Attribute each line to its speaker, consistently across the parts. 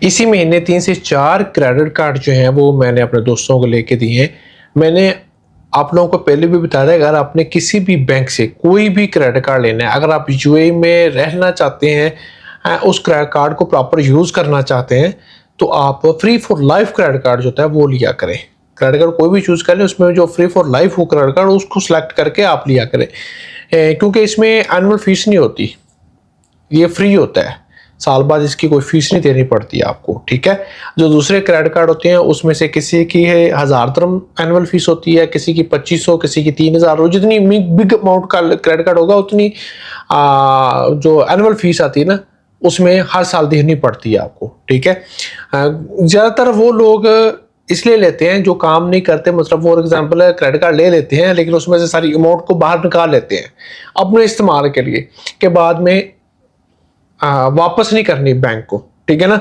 Speaker 1: इसी महीने 3 से 4 क्रेडिट कार्ड जो हैं वो मैंने अपने दोस्तों को लेके दिए हैं। मैंने आप लोगों को पहले भी बताया था, अगर आपने किसी भी बैंक से कोई भी क्रेडिट कार्ड लेना है, अगर आप यूएई में रहना चाहते हैं, उस क्रेडिट कार्ड को प्रॉपर यूज़ करना चाहते हैं, तो आप free for life credit card जो होता है वो लिया करें। क्रेडिट कार्ड कोई भी चूज़ करें, उसमें जो फ्री फॉर लाइफ हो क्रेडिट कार्ड उसको सेलेक्ट करके आप लिया करें, क्योंकि इसमें एनुअल फीस नहीं होती, ये फ्री होता है, साल बाद इसकी कोई फीस नहीं देनी पड़ती है आपको, ठीक है। जो दूसरे क्रेडिट कार्ड होते हैं उसमें से किसी की है 1000 दिरहम एनुअल फीस होती है, किसी की 2500, किसी की 3000। जितनी बिग अमाउंट का क्रेडिट कार्ड होगा उतनी जो एनुअल फीस आती है ना उसमें हर साल देनी पड़ती है आपको, ठीक है। ज़्यादातर वो लोग इसलिए लेते हैं जो काम नहीं करते, मतलब फॉर एग्जांपल क्रेडिट कार्ड ले लेते हैं लेकिन उसमें से सारी अमाउंट को बाहर निकाल लेते हैं अपने इस्तेमाल के लिए, के बाद में वापस नहीं करनी बैंक को, ठीक है ना।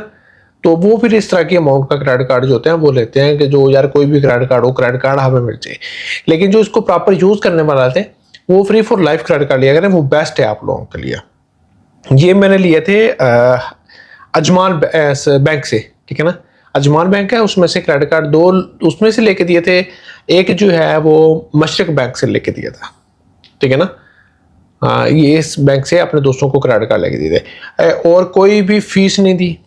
Speaker 1: तो वो फिर इस तरह की अमाउंट का क्रेडिट कार्ड जो होते हैं वो लेते हैं कि जो यार कोई भी क्रेडिट कार्ड हो, क्रेडिट कार्ड हमें मिल जाए। लेकिन जो इसको प्रॉपर यूज़ करने वाले थे वो free for life credit card लिया करें, वो बेस्ट है आप लोगों के लिए। ये मैंने लिए थे अजमान बैंक से, ठीक है ना। अजमान बैंक है, उसमें से क्रेडिट कार्ड 2 उसमें से लेके दिए थे, एक जो है वो मशरक बैंक से लेके दिया था, ठीक है ना। ये इस बैंक से अपने दोस्तों को क्रेडिट कार्ड लेके दिए थे, और कोई भी फीस नहीं दी,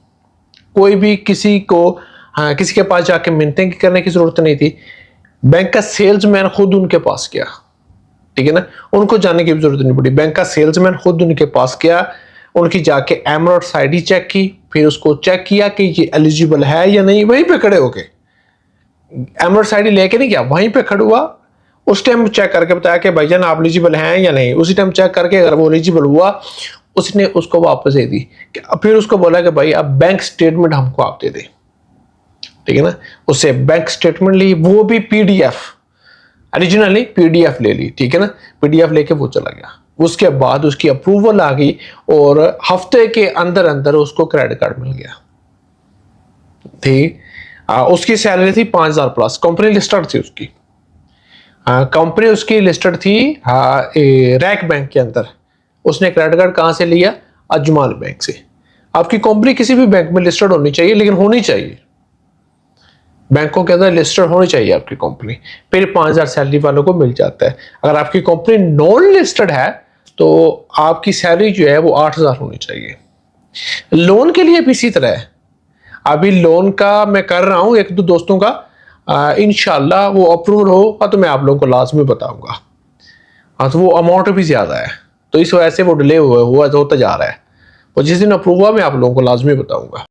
Speaker 1: कोई भी किसी को किसी के पास जाके मिन्नतें करने की जरूरत नहीं थी। बैंक का सेल्समैन खुद उनके पास गया, ठीक है ना, उनको जाने की भी जरूरत नहीं पड़ी। बैंक का सेल्समैन खुद उनके पास गया, उनकी जाके एमराल्ड्स आईडी चेक की, फिर उसको चेक किया कि ये एलिजिबल है या नहीं, वहीं पे खड़े होके, एमराल्ड्स आईडी लेके नहीं गया, वहीं पे खड़ा हुआ, उस टाइम चेक करके बताया कि भाईजान आप एलिजिबल हैं या नहीं। उसी टाइम चेक करके अगर वो एलिजिबल हुआ उसने उसको वापस दे दी। फिर उसको बोला कि भाई आप बैंक स्टेटमेंट हमको आप दे दे, ठीक है ना। उससे बैंक स्टेटमेंट ली, वो भी पीडीएफ, ओरिजिनली पीडीएफ ले ली, ठीक है ना। पीडीएफ लेके वो चला गया, उसके बाद उसकी अप्रूवल आ गई और हफ्ते के अंदर अंदर उसको क्रेडिट कार्ड मिल गया, ठीक। उसकी सैलरी थी 5000 प्लस, कंपनी लिस्टेड थी उसकी, कंपनी उसकी लिस्टेड थी रैक बैंक के अंदर। उसने क्रेडिट कार्ड कहाँ से लिया? अजमान बैंक से। आपकी कंपनी किसी भी बैंक में लिस्टेड होनी चाहिए, लेकिन होनी चाहिए, बैंकों के अंदर लिस्टेड होनी चाहिए आपकी कंपनी, फिर 5000 सैलरी वालों को मिल जाता है। अगर आपकी कंपनी नॉन लिस्टेड है तो आपकी सैलरी जो है वो 8000 होनी चाहिए। लोन के लिए भी इसी तरह है। अभी लोन का मैं कर रहा हूँ एक दो दोस्तों का, इंशाल्लाह वो अप्रूवल होगा तो मैं आप लोगों को लाजमी बताऊंगा। तो वो अमाउंट भी ज़्यादा है तो इस वजह से वो डिले होता जा रहा है, और जिस दिन अप्रूव हुआ मैं आप लोगों को लाजमी बताऊंगा।